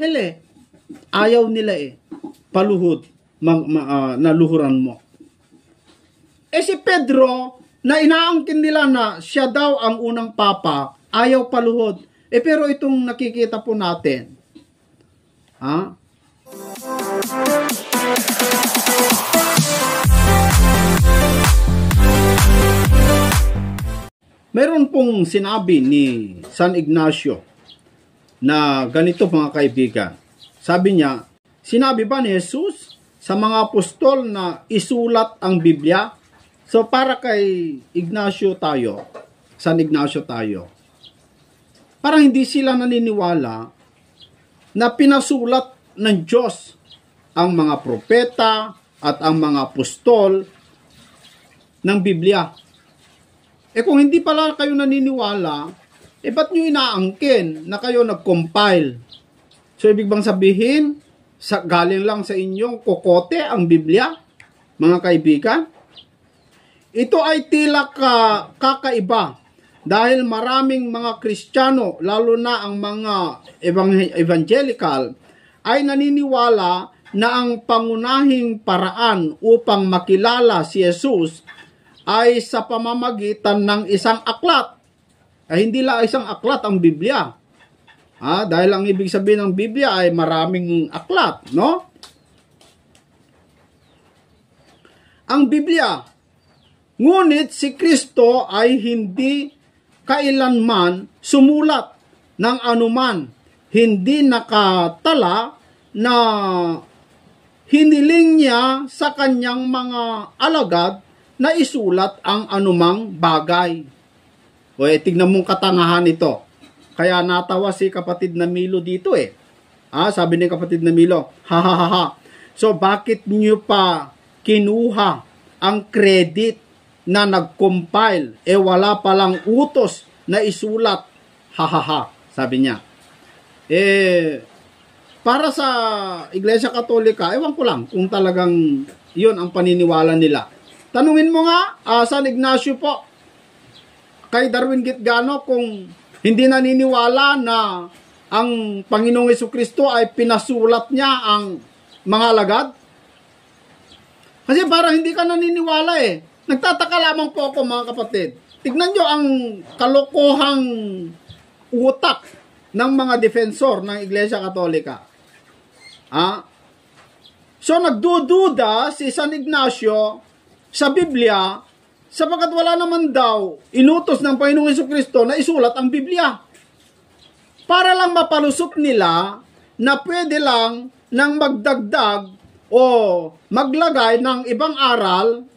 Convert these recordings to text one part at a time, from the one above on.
Hele, ayaw nila paluhod, naluhuran mo. Si Pedro, na inaangkin nila na siya daw ang unang papa, ayaw paluhod. Pero itong nakikita po natin, meron pong sinabi ni San Ignacio na ganito mga kaibigan. Sabi niya, sinabi ba ni Jesus sa mga apostol na isulat ang Biblia? So para kay Ignacio tayo, San Ignacio tayo, parang hindi sila naniniwala na pinasulat ng Diyos ang mga propeta at ang mga apostol ng Biblia. Kung hindi pala kayo naniniwala, ba't nyo inaangkin na kayo nag-compile? So ibig bang sabihin, galing lang sa inyong kokote ang Biblia, mga kaibigan? Ito ay tila kakaiba dahil maraming mga Kristiyano, lalo na ang mga evangelical, ay naniniwala na ang pangunahing paraan upang makilala si Jesus ay sa pamamagitan ng isang aklat. Hindi lang isang aklat ang Biblia. Dahil ang ibig sabihin ng Biblia ay maraming aklat, no? Ang Biblia. Ngunit si Kristo ay hindi kailanman sumulat ng anuman, hindi nakatala na hiniling niya sa kanyang mga alagad na isulat ang anumang bagay. Tignan mong katangahan ito. Kaya natawa si kapatid na Milo dito sabi ni kapatid na Milo, ha. So bakit niyo pa kinuha ang credit na nag-compile, wala palang utos na isulat, ha, sabi niya. Para sa Iglesia Katolika, ewan ko lang kung talagang yun ang paniniwala nila. Tanungin mo nga, San Ignacio po, kay Darwin Gitgano, kung hindi naniniwala na ang Panginoong Jesucristo ay pinasulat niya ang mga alagad. Kasi parang hindi ka naniniwala Nagtataka lamang po ako mga kapatid. Tignan nyo ang kalokohang utak ng mga defensor ng Iglesia Katolika. So nagdududa si San Ignacio sa Biblia sapagkat wala naman daw inutos ng Panginoong Jesucristo na isulat ang Biblia. Para lang mapalusot nila na pwede lang nang magdagdag o maglagay ng ibang aral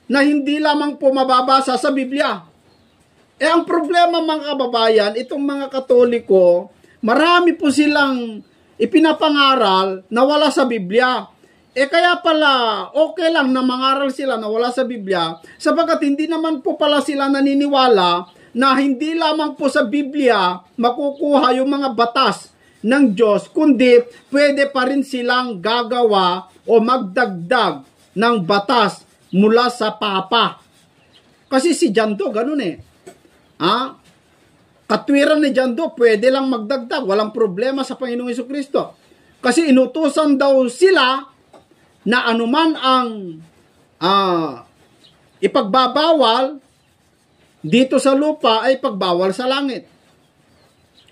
na hindi lamang po mababasa sa Biblia. Ang problema mga kababayan, itong mga Katoliko, marami po silang ipinapangaral na wala sa Biblia. Kaya pala, okay lang na mangaral sila na wala sa Biblia, sapagkat hindi naman po pala sila naniniwala na hindi lamang po sa Biblia makukuha yung mga batas ng Diyos, kundi pwede pa rin silang gagawa o magdagdag ng batas mula sa Papa. Kasi si Jando, ganun Katwiran ni Jando, pwede lang magdagdag. Walang problema sa Panginoong Jesucristo. Kasi inutusan daw sila na anuman ang ipagbabawal dito sa lupa ay pagbawal sa langit.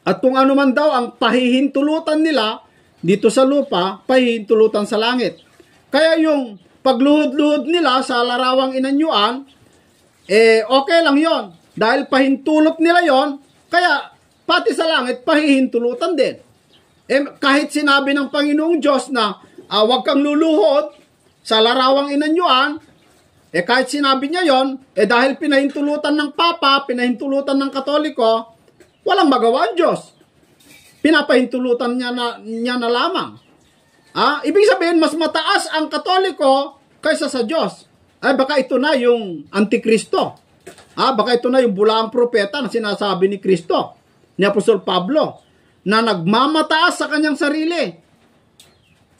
At kung anuman daw ang pahihintulutan nila dito sa lupa, pahihintulutan sa langit. Kaya yung pagluhod-luhod nila sa larawang inanyuan, okay lang yon. Dahil pahintulot nila yon, kaya pati sa langit, pahihintulutan din. Kahit sinabi ng Panginoong Diyos na huwag kang luluhod sa larawang inanyuan, kahit sinabi niya yon, dahil pinahintulutan ng Papa, pinahintulutan ng Katoliko, walang magawa ang Diyos. Pinapahintulutan niya na lamang. Ibig sabihin, mas mataas ang Katoliko kaysa sa Diyos. Baka ito na yung Antikristo. Baka ito na yung bulaang propeta na sinasabi ni Kristo, ni Apostol Pablo, na nagmamataas sa kanyang sarili.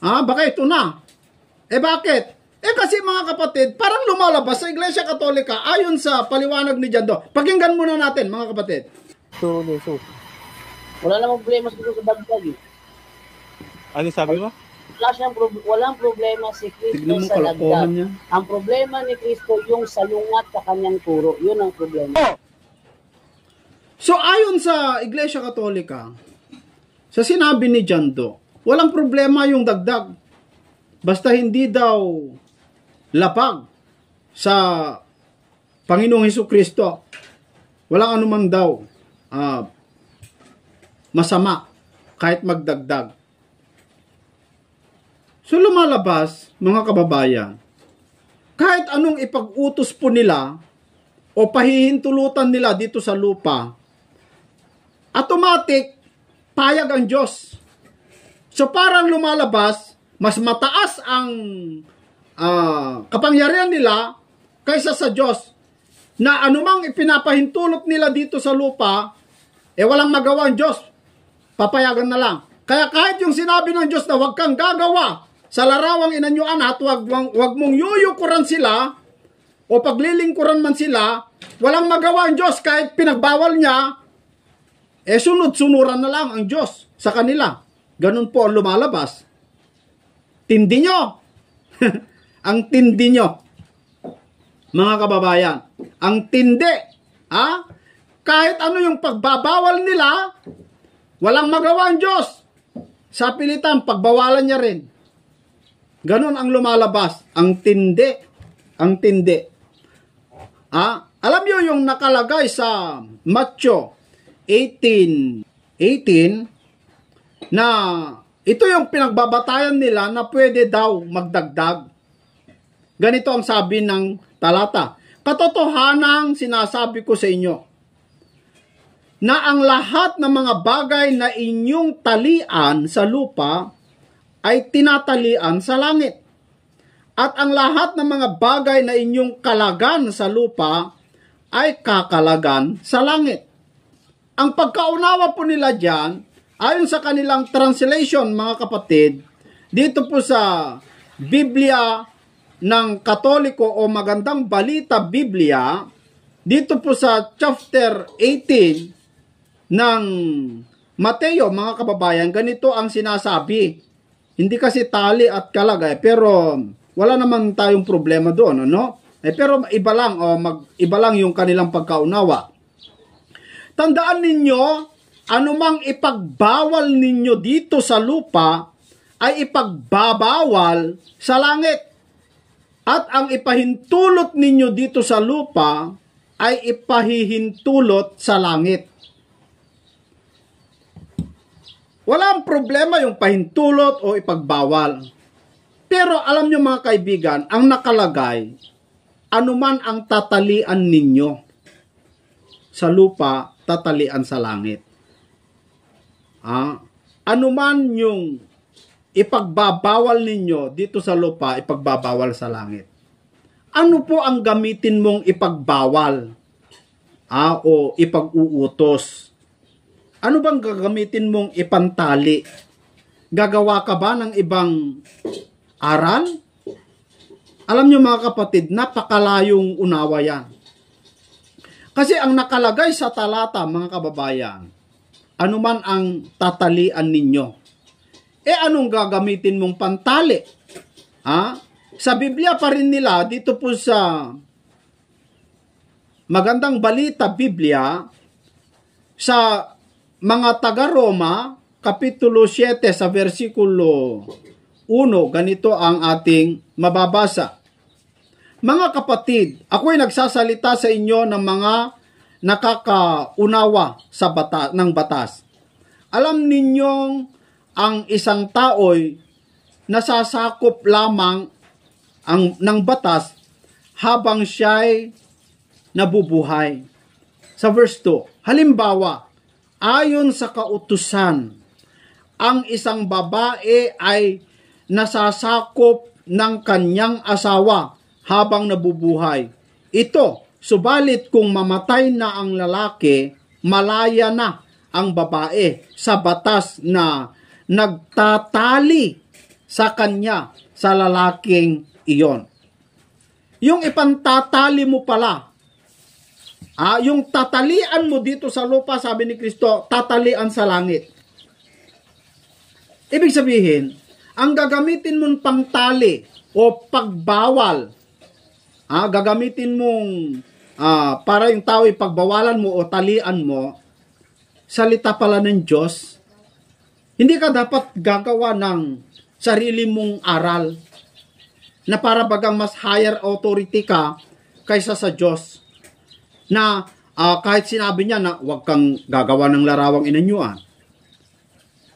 Baka ito na. Bakit? Kasi mga kapatid, parang lumalabas sa Iglesia Katolika ayon sa paliwanag ni Jando. Pakinggan muna natin, mga kapatid. So, wala namang problema sa dagdag Ano sabi mo? Walang problema si Kristo Tignan mo sa kalokohan dagdag. niya. Ang problema ni Kristo yung salungat sa kanyang turo. Yun ang problema. So ayon sa Iglesia Katolika, sa sinabi ni John Doe, walang problema yung dagdag. Basta hindi daw lapag sa Panginoong Hesukristo. Walang anuman daw masama kahit magdagdag. So lumalabas, mga kababayan, kahit anong ipag-utos po nila o pahihintulutan nila dito sa lupa, automatic, payag ang Diyos. So parang lumalabas, mas mataas ang kapangyarihan nila kaysa sa Diyos, na anumang ipinapahintulot nila dito sa lupa, walang magawa ang Diyos. Papayagan na lang. Kaya kahit yung sinabi ng Diyos na huwag kang gagawa sa larawang inanyuan at huwag mong yuyukuran sila o paglilingkuran man sila, walang magawa ang Diyos kahit pinagbawal niya, sunod-sunuran na lang ang Diyos sa kanila. Ganun po ang lumalabas. Tindi nyo. Ang tindi nyo. Mga kababayan, ang tindi. Kahit ano yung pagbabawal nila, walang magawa ang Diyos. Sa pilitan, pagbawalan niya rin. Ganon ang lumalabas. Ang tindi. Ang tindi. Alam niyo yung nakalagay sa Matthew 18:18 na ito yung pinagbabatayan nila na pwede daw magdagdag. Ganito ang sabi ng talata. Katotohanang sinasabi ko sa inyo na ang lahat ng mga bagay na inyong talian sa lupa ay tinatalian sa langit. At ang lahat ng mga bagay na inyong kalagan sa lupa ay kakalagan sa langit. Ang pagkaunawa po nila dyan, ayon sa kanilang translation, mga kapatid, dito po sa Biblia ng Katoliko o Magandang Balita Biblia, dito po sa chapter 18 ng Mateo, mga kababayan, ganito ang sinasabi. Hindi kasi tali at kalagay, pero wala naman tayong problema doon, ano? Pero iba lang yung kanilang pagkaunawa. Tandaan ninyo, anumang ipagbawal ninyo dito sa lupa ay ipagbabawal sa langit. At ang ipahintulot ninyo dito sa lupa ay ipahihintulot sa langit. Walang problema yung pahintulot o ipagbawal. Pero alam nyo mga kaibigan, ang nakalagay, anuman ang tatalian ninyo sa lupa, tatalian sa langit. Anuman yung ipagbabawal ninyo dito sa lupa, ipagbabawal sa langit. Ano po ang gamitin mong ipagbawal? O ipag-uutos? Ano bang gagamitin mong ipantali? Gagawa ka ba ng ibang aral? Alam nyo mga kapatid, napakalayong unawa yan. Kasi ang nakalagay sa talata, mga kababayan, anuman ang tatalian ninyo, anong gagamitin mong pantali? Sa Biblia pa rin nila, dito po sa Magandang Balita Biblia, sa mga taga-Roma, Kapitulo 7 sa versikulo 1, ganito ang ating mababasa. Mga kapatid, ako'y nagsasalita sa inyo ng mga nakakaunawa sa ng batas. Alam ninyong ang isang tao'y nasasakop lamang ng batas habang siya'y nabubuhay. Sa verse 2, halimbawa, ayon sa kautusan, ang isang babae ay nasasakop ng kanyang asawa habang nabubuhay. Ito, subalit kung mamatay na ang lalaki, malaya na ang babae sa batas na nagtatali sa kanya sa lalaking iyon. Yung ipantatali mo pala, yung tatalian mo dito sa lupa, sabi ni Kristo, tatalian sa langit. Ibig sabihin, ang gagamitin mong pangtali o pagbawal, gagamitin mong para yung tao ipagbawalan mo o talian mo, salita pala ng Diyos. Hindi ka dapat gagawa ng sarili mong aral na para bagang mas higher authority ka kaysa sa Diyos. Na kahit sinabi niya na huwag kang gagawa ng larawang inanyuan.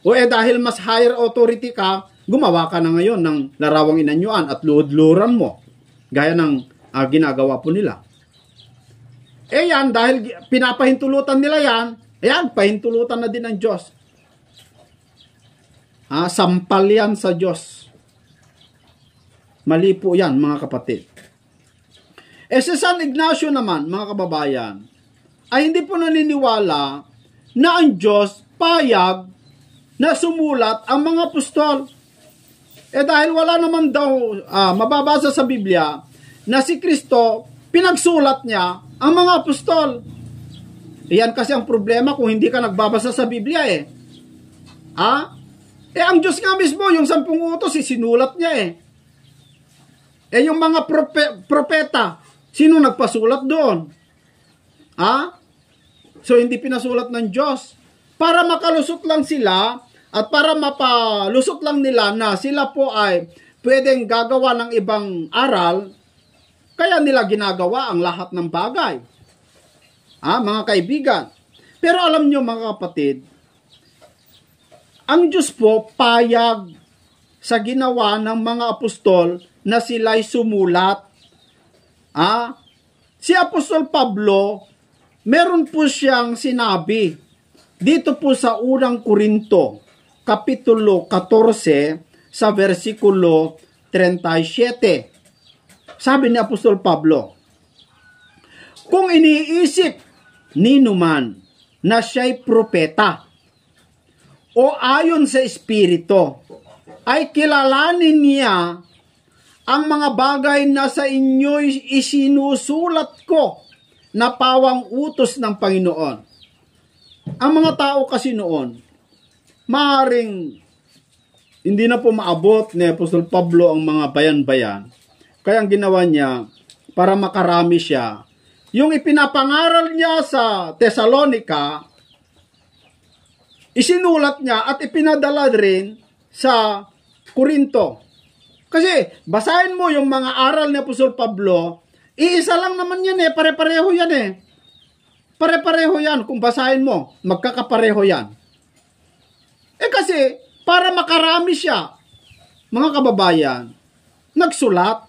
O dahil mas higher authority ka, gumawa ka na ngayon ng larawang inanyuan at luhod-luhuran mo. Gaya ng ginagawa po nila. Yan, dahil pinapahintulutan nila yan, pahintulutan na din ng Diyos. Sampal yan sa Diyos. Mali po yan, mga kapatid. Si San Ignacio naman, mga kababayan, ay hindi po naniniwala na ang Diyos payag na sumulat ang mga apostol. Dahil wala naman daw mababasa sa Biblia na si Kristo pinagsulat niya ang mga apostol. Yan kasi ang problema kung hindi ka nagbabasa sa Biblia ang Diyos nga mismo, yung 10 utos, sinulat niya yung mga propeta, sino nagpasulat doon? So hindi pinasulat ng Diyos. Para makalusot lang sila at para mapalusot lang nila na sila po ay pwedeng gagawa ng ibang aral, kaya nila ginagawa ang lahat ng bagay. Mga kaibigan. Pero alam nyo, mga kapatid, ang Diyos po payag sa ginawa ng mga apostol na sila'y sumulat. Si Apostol Pablo, meron po siyang sinabi dito po sa unang Korinto, Kapitulo 14, sa versikulo 37. Sabi ni Apostol Pablo, kung iniisip ninuman na siya'y propeta o ayon sa Espiritu, ay kilalanin niya ang mga bagay na sa inyo'y isinusulat ko na pawang utos ng Panginoon. Ang mga tao kasi noon, maaaring hindi na po maabot ni Apostol Pablo ang mga bayan-bayan. Kaya ang ginawa niya, para makarami siya, yung ipinapangaral niya sa Thessalonica, isinulat niya at ipinadala rin sa Korinto. Kasi basahin mo yung mga aral ni Apostol Pablo, iisa lang naman yan pare-pareho yan Pare-pareho yan kung basahin mo, magkakapareho yan. Kasi para makarami siya, mga kababayan, nagsulat.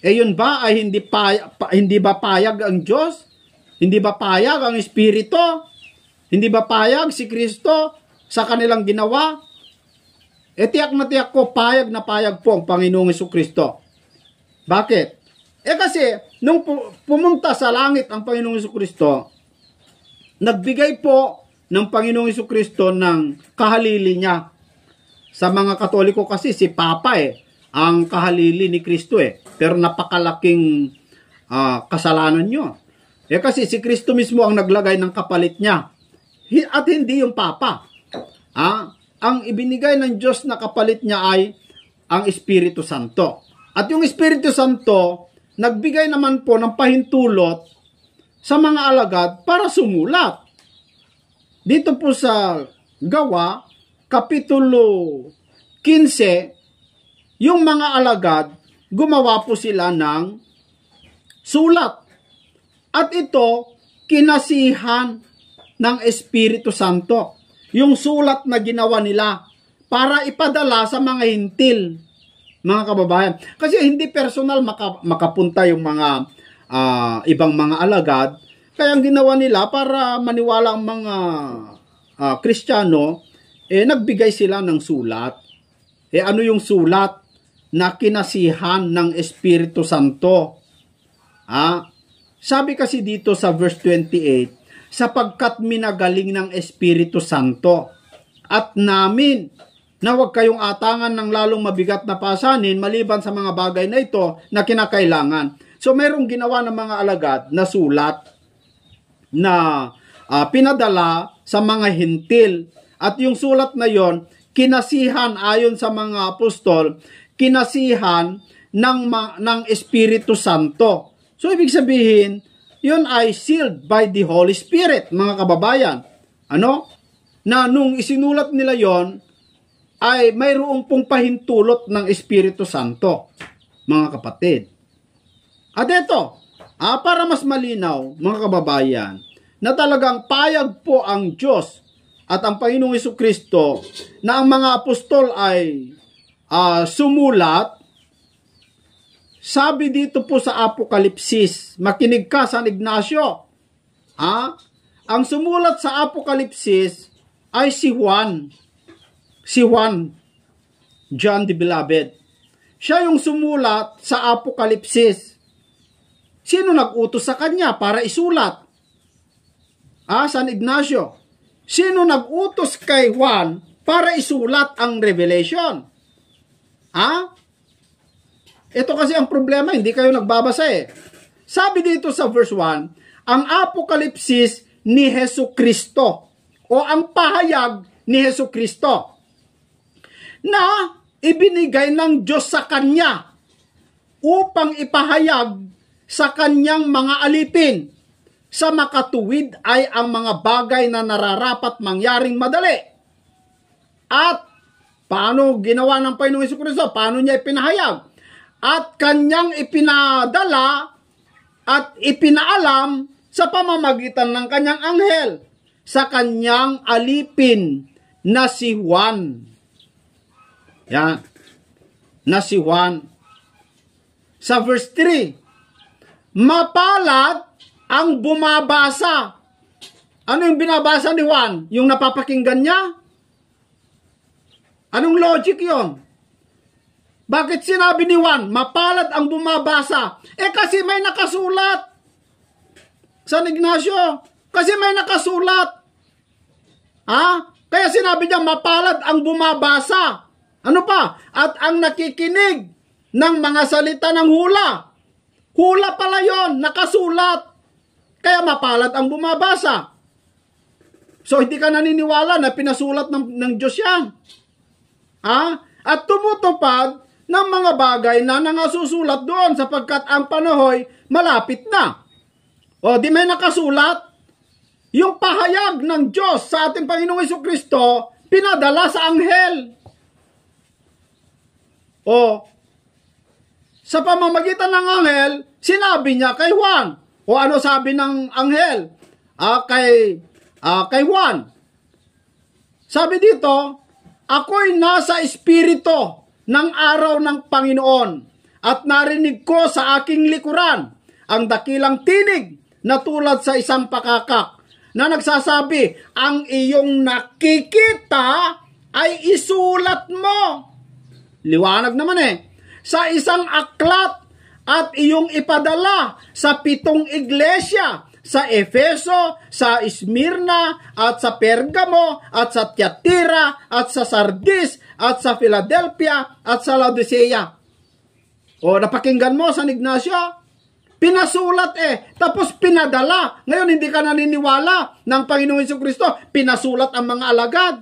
Yun ba ay hindi ba payag ang Diyos? Hindi ba payag ang Espiritu? Hindi ba payag si Kristo sa kanilang ginawa? Tiyak na tiyak ko, payag na payag po ang Panginoong Jesucristo. Bakit? Kasi, nung pumunta sa langit ang Panginoong Jesucristo, nagbigay po ng Panginoong Jesucristo ng kahalili niya. Sa mga Katoliko kasi, si Papa ang kahalili ni Kristo Pero napakalaking kasalanan nyo. Kasi si Kristo mismo ang naglagay ng kapalit niya. At hindi yung Papa. Ang ibinigay ng Diyos na kapalit niya ay ang Espiritu Santo. At yung Espiritu Santo, nagbigay naman po ng pahintulot sa mga alagad para sumulat. Dito po sa Gawa, Kapitulo 15, yung mga alagad, gumawa po sila ng sulat. At ito, kinasihan ng Espiritu Santo. Yung sulat na ginawa nila para ipadala sa mga hintil, mga kababayan. Kasi hindi personal makapunta yung mga ibang mga alagad. Kaya ang ginawa nila para maniwala ang mga Kristiyano, nagbigay sila ng sulat. Ano yung sulat? Na kinasihan ng Espiritu Santo. Sabi kasi dito sa verse 28, sapagkat minagaling ng Espiritu Santo at namin na huwag kayong atangan ng lalong mabigat na pasanin maliban sa mga bagay na ito na kinakailangan. So mayroong ginawa ng mga alagad na sulat na pinadala sa mga hintil. At yung sulat na yon, kinasihan ayon sa mga apostol, kinasihan ng Espiritu Santo. So, ibig sabihin, yun ay sealed by the Holy Spirit, mga kababayan. Ano? Na nung isinulat nila yon ay mayroong pong pahintulot ng Espiritu Santo, mga kapatid. At ito, para mas malinaw, mga kababayan, na talagang payag po ang Diyos at ang Panginoong Jesucristo na ang mga apostol ay sumulat. Sabi dito po sa Apokalipsis, makinig ka, San Ignacio. Ang sumulat sa Apokalipsis ay si Juan. Si Juan, John the Beloved. Siya yung sumulat sa Apokalipsis. Sino nag-utos sa kanya para isulat? San Ignacio. Sino nag-utos kay Juan para isulat ang Revelation? Ito kasi ang problema, hindi kayo nagbabasa eh. Sabi dito sa verse 1, ang Apokalipsis ni Jesucristo o ang pahayag ni Jesucristo na ibinigay ng Diyos sa Kanya upang ipahayag sa Kanyang mga alipin. Sa makatuwid ay ang mga bagay na nararapat mangyaring madali. At paano ginawa ng Panginoong Jesucristo? Paano niya ipinahayag? At Kanyang ipinadala at ipinaalam sa pamamagitan ng Kanyang anghel sa Kanyang alipin na si Juan. Yan. Na si Juan. Sa verse 3, mapalad ang bumabasa. Ano yung binabasa ni Juan? Yung napapakinggan niya? Anong logic yon? Bakit sinabi ni Juan, mapalad ang bumabasa? Kasi may nakasulat. San Ignacio, kasi may nakasulat. Kaya sinabi niya, mapalad ang bumabasa. Ano pa? At ang nakikinig ng mga salita ng hula. Hula pala yon, nakasulat. Kaya mapalad ang bumabasa. So, hindi ka naniniwala na pinasulat ng Diyos yan. At tumutupad ng mga bagay na nangasusulat doon sapagkat ang panahoy malapit na. O, di may nakasulat? Yung pahayag ng Diyos sa ating Panginoong Jesucristo, pinadala sa anghel. O, sa pamamagitan ng anghel, sinabi niya kay Juan. O ano sabi ng anghel? Kay Juan. Sabi dito, ako'y nasa espiritu ng araw ng Panginoon at narinig ko sa aking likuran ang dakilang tinig na tulad sa isang pakakak na nagsasabi, ang iyong nakikita ay isulat mo. Liwanag naman sa isang aklat at iyong ipadala sa 7 iglesia, sa Efeso, sa Smyrna, at sa Pergamo, at sa Tiatira, at sa Sardis, at sa Philadelphia, at sa Laodicea. O, napakinggan mo, San Ignacio? Pinasulat tapos pinadala. Ngayon, hindi ka naniniwala ng Panginoong Jesucristo, pinasulat ang mga alagad.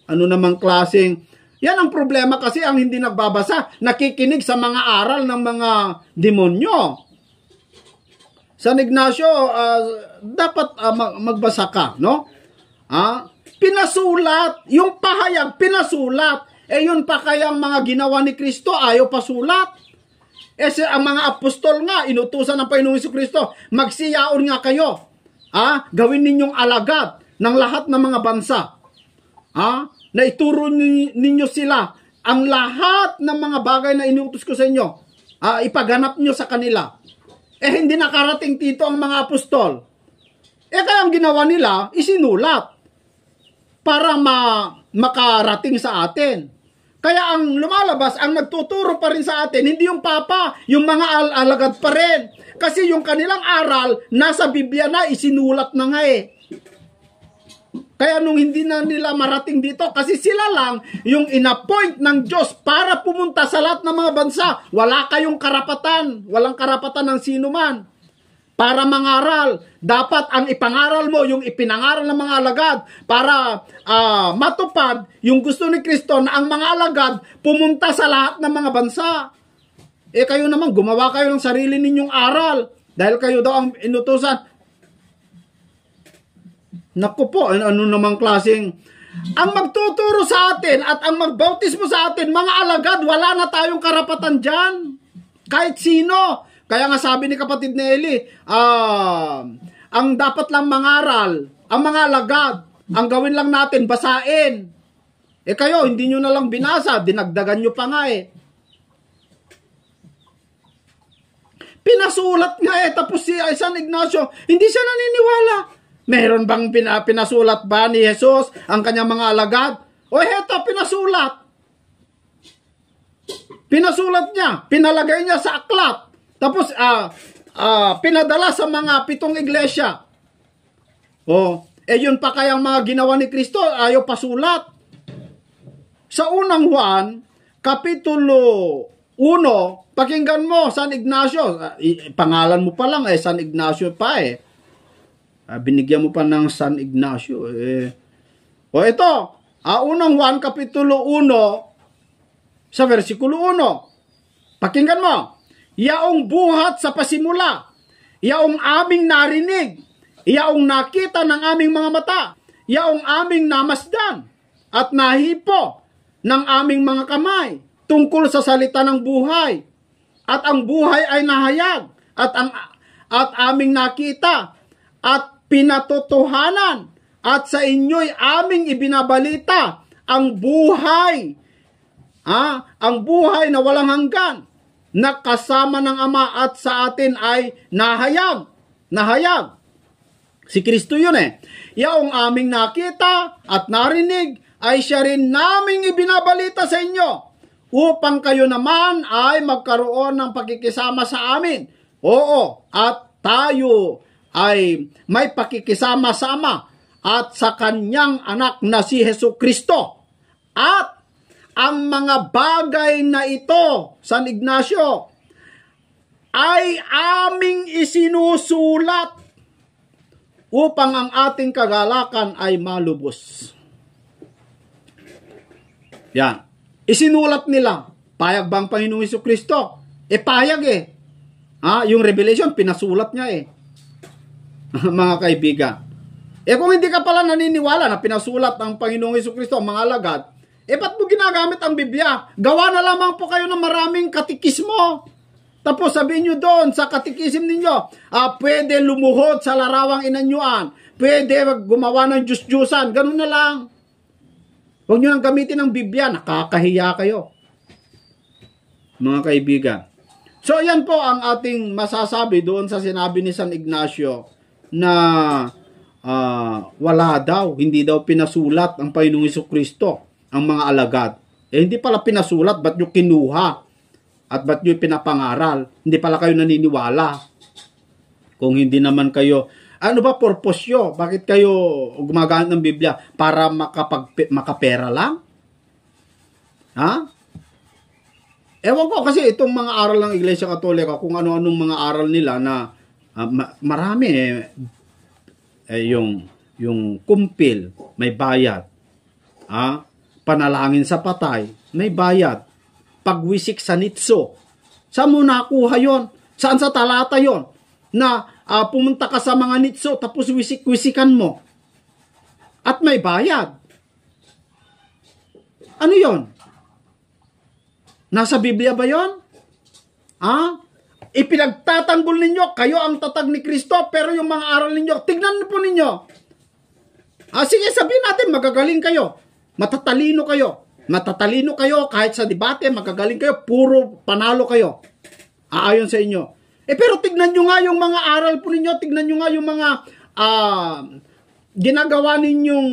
Ano namang klaseng? Yan ang problema kasi ang hindi nagbabasa, nakikinig sa mga aral ng mga demonyo. San Ignacio, dapat magbasa ka, no? Pinasulat, yung pahayag, pinasulat. Yun pa kayang mga ginawa ni Kristo, ayaw pasulat. Ang mga apostol nga, inutusan ng Panginoong Jesucristo, magsiyaon nga kayo. Gawin ninyong alagad ng lahat ng mga bansa. Na ituro ninyo sila ang lahat ng mga bagay na inutos ko sa inyo. Ipaganap nyo sa kanila. Hindi nakarating dito ang mga apostol. Kaya ang ginawa nila, isinulat para makarating sa atin. Kaya ang lumalabas, ang nagtuturo pa rin sa atin, hindi yung papa, yung mga alagad pa rin. Kasi yung kanilang aral, nasa Biblia na, isinulat na nga Kaya nung hindi na nila marating dito, kasi sila lang yung inappoint ng Diyos para pumunta sa lahat ng mga bansa. Wala kayong karapatan. Walang karapatan ng sino man. para mangaral. Dapat ang ipangaral mo, yung ipinangaral ng mga alagad para matupad yung gusto ni Kristo na ang mga alagad pumunta sa lahat ng mga bansa. Kayo naman, gumawa kayo ng sarili ninyong aral dahil kayo daw ang inutusan. Naku po, ano namang klaseng ang magtuturo sa atin at ang magbautismo sa atin, mga alagad, wala na tayong karapatan dyan. Kahit sino. Kaya nga sabi ni kapatid na Eli, ang dapat lang mangaral, ang mga alagad, ang gawin lang natin, basain. Kayo, hindi nyo na lang binasa, dinagdagan nyo pa nga Pinasulat nga tapos si San Ignacio, hindi siya naniniwala. Meron bang pinasulat ba ni Jesus ang kanyang mga alagad? Heto, pinasulat. Pinasulat niya, pinalagay niya sa aklat. Tapos, pinadala sa mga 7 iglesia. Yun pa kayang mga ginawa ni Kristo, ayaw pasulat. Sa unang Juan, Kapitulo 1, pakinggan mo, San Ignacio. Pangalan mo pa lang, San Ignacio pa binigyan mo pa ng San Ignacio. Ito, unang Juan, Kapitulo 1, sa versikulo 1. Pakinggan mo. Yaong buhat sa pasimula, yaong aming narinig, yaong nakita ng aming mga mata, yaong aming namasdan at nahipo ng aming mga kamay tungkol sa salita ng buhay. At ang buhay ay nahayag at aming nakita at pinatotohanan at sa inyo'y aming ibinabalita ang buhay. Ang buhay na walang hanggan na kasama ng Ama at sa atin ay nahayag. Nahayag. Si Kristo yun Yaong aming nakita at narinig ay siya rin naming ibinabalita sa inyo upang kayo naman ay magkaroon ng pakikisama sa amin. Oo, at tayo ay may pakikisama sa Ama at sa kanyang anak na si Hesus Kristo. At ang mga bagay na ito, San Ignacio, ay aming isinusulat upang ang ating kagalakan ay malubos. Yan. Isinulat nila. Payag bang Panginoong Jesucristo? Payag Yung Revelation, pinasulat niya mga kaibigan. Kung hindi ka pala naniniwala na pinasulat ng Panginoong Jesucristo ang mga alagad, ba't mo ginagamit ang Biblia? Gawa na lamang po kayo ng maraming katikismo. Tapos sabihin nyo doon sa katikisim ninyo, pwede lumuhod sa larawang inanyuan. Pwede gumawa ng Diyos-Diyusan. Ganun na lang. Huwag nyo nang gamitin ang Biblia. Nakakahiya kayo. Mga kaibigan. So, yan po ang ating masasabi doon sa sinabi ni San Ignacio na wala daw, hindi daw pinasulat ang Panginoong Jesucristo ang mga alagad. Hindi pala pinasulat, ba't nyo kinuha? At ba't nyo pinapangaral? Hindi pala kayo naniniwala. Kung hindi naman kayo, ano ba purpose nyo? Bakit kayo gumagamit ng Biblia? Para makapera lang? Ewan ko kasi itong mga aral ng Iglesia Katolika, kung ano-anong mga aral nila na marami yung kumpil, may bayad. Panalangin sa patay, may bayad. Pagwisik sa nitso. Saan mo nakuha yon? Saan sa talata yon? Na pumunta ka sa mga nitso tapos wisik-wisikan mo. At may bayad. Ano yon? Nasa Biblia ba yon? Ipinagtatanggol ninyo, kayo ang tatag ni Kristo, pero yung mga aral ninyo, tignan po ninyo. Sige, sabihin natin, magagaling kayo. Matatalino kayo. Matatalino kayo kahit sa debate, magagaling kayo, puro panalo kayo. Aayon sa inyo. Pero tignan nyo nga yung mga aral po ninyo, tignan nyo nga yung mga ginagawa ninyong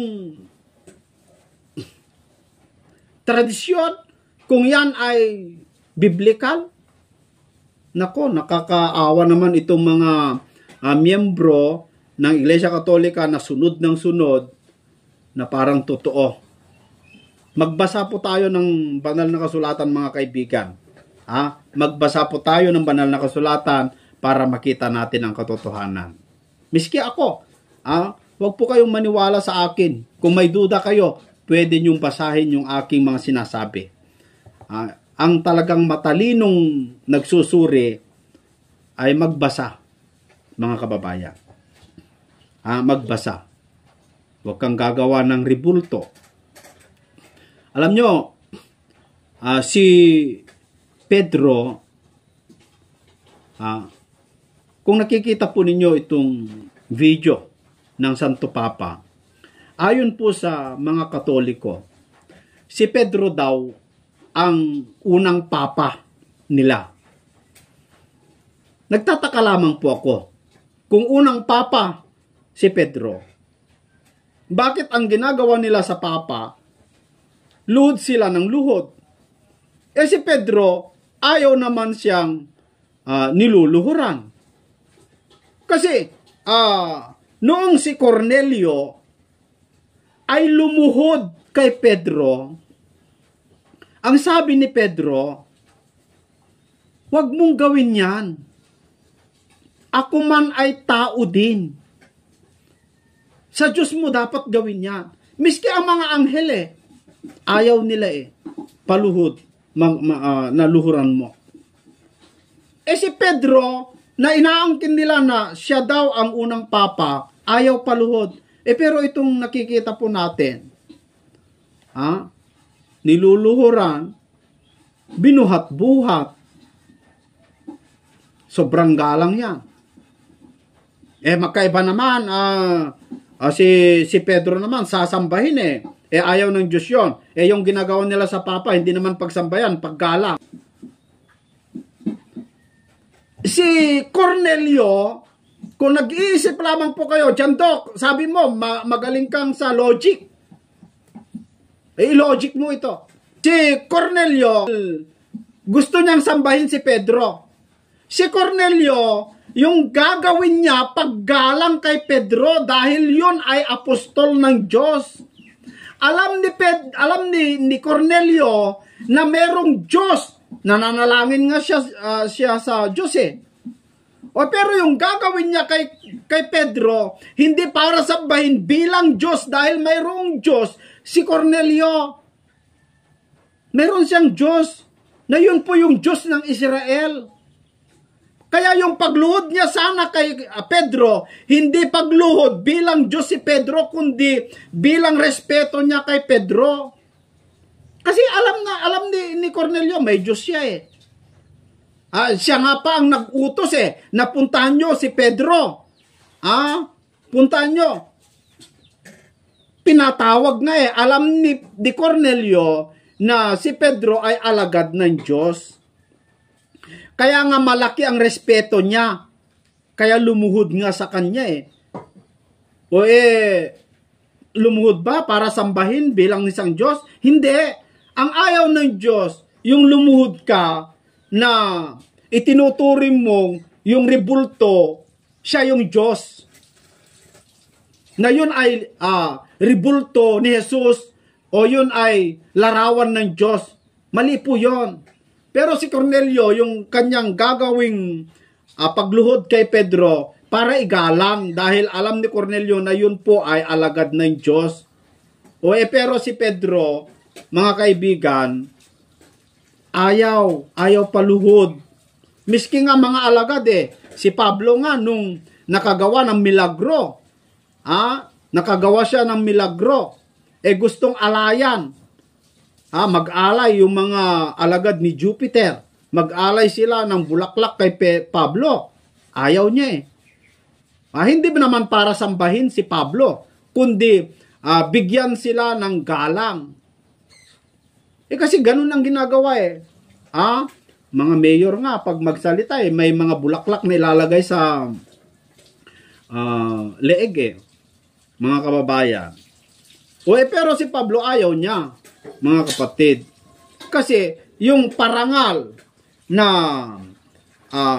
tradisyon, kung yan ay biblical. Nako, nakakaawa naman itong mga miyembro ng Iglesia Katolika na sunod ng sunod na parang totoo. Magbasa po tayo ng banal na kasulatan, mga kaibigan. Magbasa po tayo ng banal na kasulatan para makita natin ang katotohanan. Miski ako, huwag po kayong maniwala sa akin. Kung may duda kayo, pwede niyong basahin yung aking mga sinasabi. Ang talagang matalinong nagsusuri ay magbasa, mga kababayan. Magbasa. Huwag kang gagawa ng ribulto. Alam nyo, si Pedro, kung nakikita po ninyo itong video ng Santo Papa, ayon po sa mga Katoliko, si Pedro daw ang unang papa nila. Nagtataka lamang po ako, kung unang papa si Pedro, bakit ang ginagawa nila sa papa, luhod sila ng luhod? Si Pedro, ayaw naman siyang niluluhuran. Kasi, noong si Cornelio ay lumuhod kay Pedro, ang sabi ni Pedro, "Huwag mong gawin yan. Ako man ay tao din. Sa Diyos mo dapat gawin yan." Miski ang mga anghel ayaw nila paluhod, naluhuran mo. Si Pedro, na inaangkin nila na siya daw ang unang papa, ayaw paluhod. Pero itong nakikita po natin, niluluhuran, binuhat-buhat. Sobrang galang yan. Magkaiba naman, si Pedro naman, sasambahin ayaw ng Diyos yun. Yung ginagawa nila sa papa, hindi naman pagsambayan, paggalang. Si Cornelio, kung nag-iisip lamang po kayo, Jandok, sabi mo, magaling kang sa logic. I-logic mo ito. Si Cornelio, gusto niyang sambahin si Pedro. Si Cornelio, yung gagawin niya paggalang kay Pedro dahil yun ay apostol ng Diyos. Alam ni Cornelio na merong Diyos. Nananalangin nga siya sa Diyos pero yung gagawin niya kay Pedro, hindi para sambahin bilang Diyos dahil mayroong Diyos. Si Cornelio, meron siyang Diyos na yun po yung Diyos ng Israel. Kaya yung pagluhod niya sana kay Pedro, hindi pagluhod bilang Diyos si Pedro, kundi bilang respeto niya kay Pedro. Kasi alam ni Cornelio, may Diyos siya siya nga pa ang nag-utos na puntahan nyo si Pedro. Puntahan nyo. Pinatawag nga Alam ni Cornelio na si Pedro ay alagad ng Diyos. Kaya nga malaki ang respeto niya. Kaya lumuhod nga sa kanya lumuhod ba para sambahin bilang isang Diyos? Hindi. Ang ayaw ng Diyos, yung lumuhod ka na itinuturing mong yung ribulto, siya yung Diyos. Na yun ay ribulto ni Jesus o yun ay larawan ng Diyos. Mali po yun. Pero si Cornelio, yung kanyang gagawing pagluhod kay Pedro para igalang dahil alam ni Cornelio na yun po ay alagad ng Diyos. Pero si Pedro, mga kaibigan, ayaw paluhod. Miski nga mga alagad si Pablo nga nung nakagawa ng milagro, nakagawa siya ng milagro, gustong alayan, mag-alay yung mga alagad ni Jupiter, mag-alay sila ng bulaklak kay Pablo, ayaw niya hindi ba naman para sambahin si Pablo, kundi bigyan sila ng galang. Kasi ganun ang ginagawa mga mayor nga, pag magsalita may mga bulaklak na ilalagay sa leeg mga kababayan. Pero si Pablo ayaw niya, mga kapatid. Kasi yung parangal na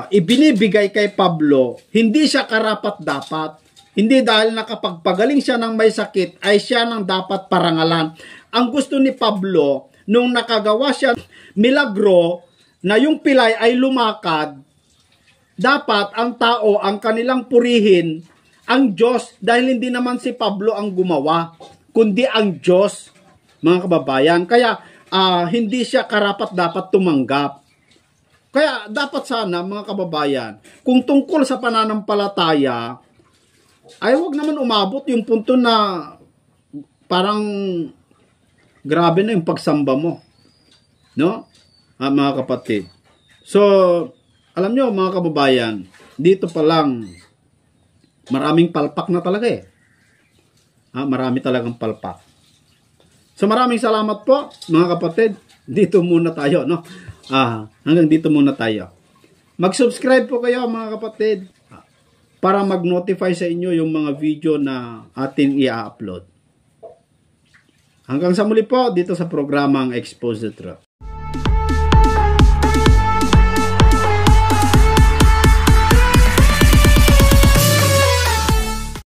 ibinibigay kay Pablo, hindi siya karapat-dapat. Hindi dahil nakapagpagaling siya ng may sakit, ay siya nang dapat parangalan. Ang gusto ni Pablo, nung nakagawa siya milagro na yung pilay ay lumakad, dapat ang tao, ang kanilang purihin, ang Diyos, dahil hindi naman si Pablo ang gumawa, kundi ang Diyos, mga kababayan. Kaya, hindi siya karapat dapat tumanggap. Kaya, dapat sana, mga kababayan, kung tungkol sa pananampalataya, ay huwag naman umabot yung punto na parang grabe na yung pagsamba mo. No? Mga kapatid. So, alam nyo, mga kababayan, dito pa lang, maraming palpak na talaga eh. Marami talagang palpak. So, maraming salamat po, mga kapatid. Dito muna tayo, no? Hanggang dito muna tayo. Mag-subscribe po kayo, mga kapatid, para mag-notify sa inyo yung mga video na ating i-upload. Hanggang sa muli po, dito sa programang Expose the Truth.